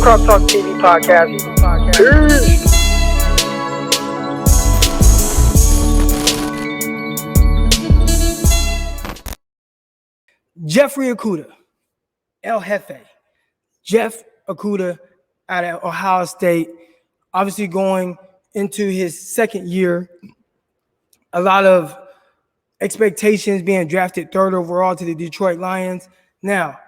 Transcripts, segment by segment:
Crop Talk TV podcast. Peace. Jeffrey Okudah, El Jefe. Jeff Okudah out of Ohio State, obviously going into his second year. A lot of expectations, being drafted third overall to the Detroit Lions. Now,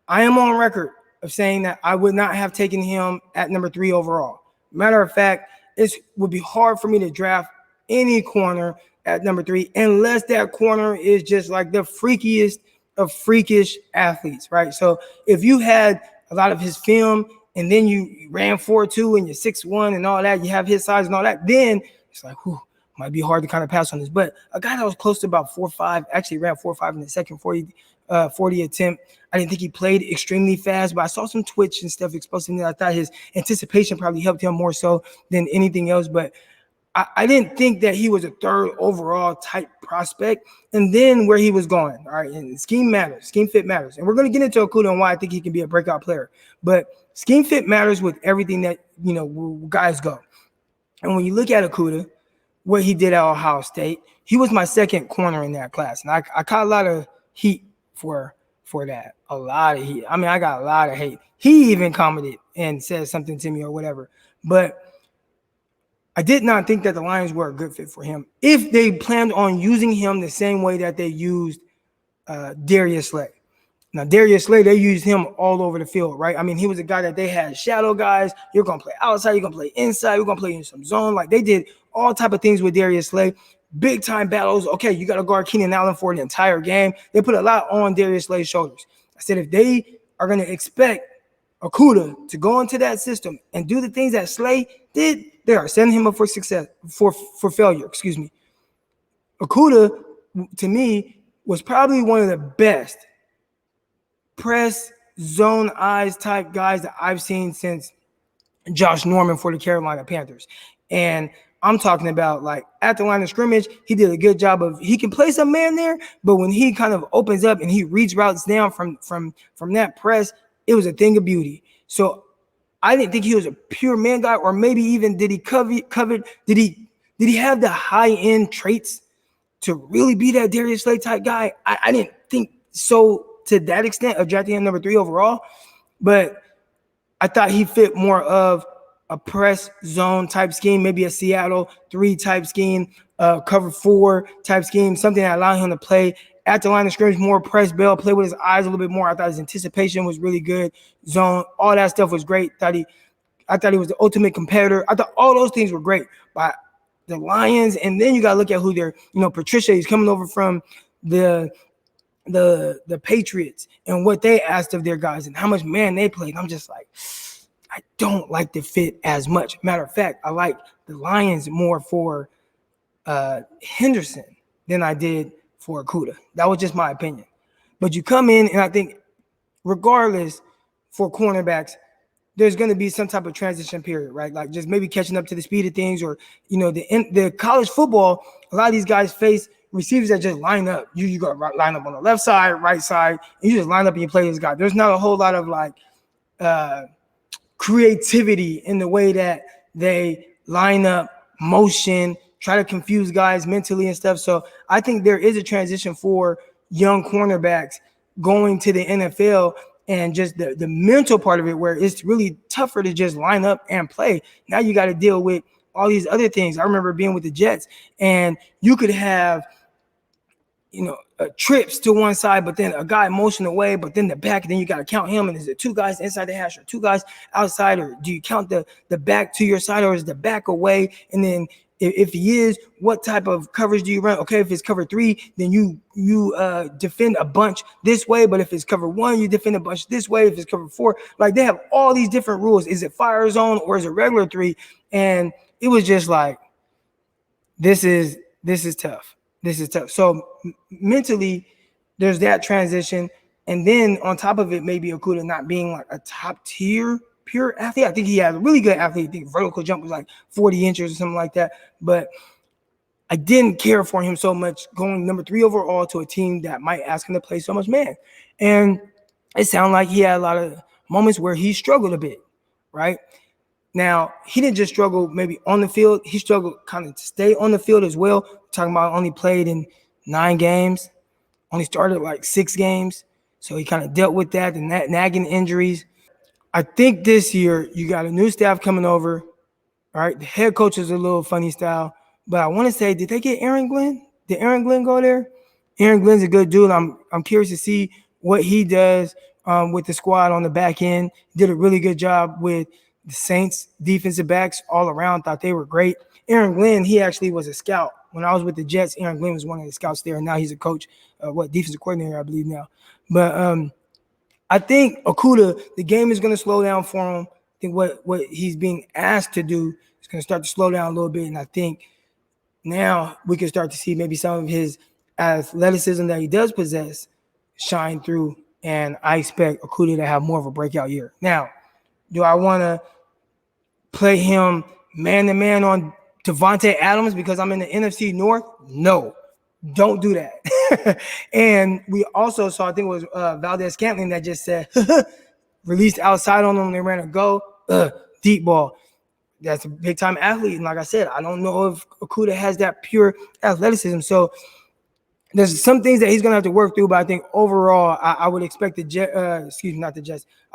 I am on record of saying that I would not have taken him at number 3 overall. Matter of fact, it would be hard for me to draft any corner at number 3 unless that corner is just like the freakiest of freakish athletes, right? So if you had a lot of his film and then you ran 4.2 and you're 6'1" and all that, you have his size and all that, then it's like, whew, might be hard to kind of pass on this. But a guy that was close to about 4.5, actually ran 4.5 in the second 40 attempt. I didn't think he played extremely fast, but I saw some twitch and stuff explosive. I thought his anticipation probably helped him more so than anything else. But I didn't think that he was a third overall type prospect. And then where he was going, all right, and scheme matters, scheme fit matters. And we're going to get into Okudah and why I think he can be a breakout player. But scheme fit matters with everything that, guys go. And when you look at Okudah, what he did at Ohio State, he was my second corner in that class. And I caught a lot of heat for that. A lot of heat. I mean, I got a lot of hate. He even commented and said something to me or whatever. But I did not think that the Lions were a good fit for him if they planned on using him the same way that they used Darius Slay. Now, Darius Slay, they used him all over the field, right? I mean, he was a guy that they had shadow guys. You're going to play outside. You're going to play inside. You're going to play in some zone. Like, they did all type of things with Darius Slay. Big-time battles. Okay, you got to guard Keenan Allen for the entire game. They put a lot on Darius Slay's shoulders. I said, if they are going to expect Okudah to go into that system and do the things that Slay did, they are setting him up for success, for failure, excuse me. Okudah, to me, was probably one of the best press zone eyes type guys that I've seen since Josh Norman for the Carolina Panthers. And I'm talking about, like, at the line of scrimmage, he did a good job of, he can play some man there, but when he kind of opens up and he reads routes down from that press, it was a thing of beauty. So I didn't think he was a pure man guy, or maybe even did he did he have the high end traits to really be that Darius Slay type guy? I didn't think so to that extent of drafting him number 3 overall, but I thought he fit more of a press zone type scheme, maybe a Seattle 3 type scheme, cover 4 type scheme, something that allowed him to play at the line of scrimmage, more press bail, play with his eyes a little bit more. I thought his anticipation was really good. Zone, all that stuff was great. I thought he was the ultimate competitor. I thought all those things were great. But the Lions, and then you got to look at who they're, Patricia, he's coming over from the Patriots and what they asked of their guys and how much man they played. I'm just like, I don't like the fit as much. Matter of fact, I like the Lions more for Henderson than I did for Okudah. That was just my opinion. But you come in, and I think regardless for cornerbacks, there's going to be some type of transition period, right? Like just maybe catching up to the speed of things, or, the college football, a lot of these guys face receivers that just line up. You got to line up on the left side, right side, and you just line up and you play this guy. There's not a whole lot of like creativity in the way that they line up, motion, try to confuse guys mentally and stuff. So I think there is a transition for young cornerbacks going to the NFL, and just the mental part of it, where it's really tougher to just line up and play. Now you got to deal with all these other things. I remember being with the Jets, and you could have, trips to one side, but then a guy motion away, but then the back, and then you got to count him. And is it 2 guys inside the hash or 2 guys outside, or do you count the back to your side, or is the back away? And then if he is, what type of coverage do you run? Okay, if it's cover 3, then you defend a bunch this way, but if it's cover 1, you defend a bunch this way. If it's cover 4, like they have all these different rules. Is it fire zone or is it regular 3? And it was just like, this is tough. This is tough. So mentally, there's that transition. And then on top of it, maybe Okudah not being like a top tier pure athlete. I think he had a really good athlete. I think vertical jump was like 40 inches or something like that. But I didn't care for him so much going number 3 overall to a team that might ask him to play so much man. And it sounded like he had a lot of moments where he struggled a bit, right? Now, he didn't just struggle maybe on the field. He struggled kind of to stay on the field as well. We're talking about only played in 9 games, only started like 6 games. So he kind of dealt with that and nagging injuries. I think this year you got a new staff coming over, all right? The head coach is a little funny style. But I want to say, did they get Aaron Glenn? Did Aaron Glenn go there? Aaron Glenn's a good dude. I'm curious to see what he does with the squad on the back end. Did a really good job with the Saints defensive backs all around. Thought they were great. Aaron Glenn, he actually was a scout. When I was with the Jets, Aaron Glenn was one of the scouts there, and now he's a coach, defensive coordinator, I believe now. But I think Okudah, the game is going to slow down for him. I think what he's being asked to do is going to start to slow down a little bit, and I think now we can start to see maybe some of his athleticism that he does possess shine through, and I expect Okudah to have more of a breakout year. Now, do I want to play him man-to-man on Devontae Adams because I'm in the NFC North? No, don't do that. And we also saw, I think it was Valdez-Scantling that just said, released outside on them, they ran a go, deep ball. That's a big-time athlete. And like I said, I don't know if Okudah has that pure athleticism. So there's some things that he's going to have to work through, but I think overall I would expect I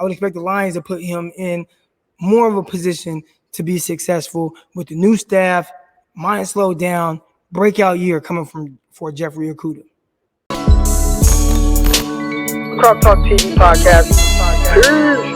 would expect the Lions to put him in more of a position to be successful with the new staff, mind slowed down, breakout year coming for Jeffrey Okudah. Crop Talk TV podcast. Peace.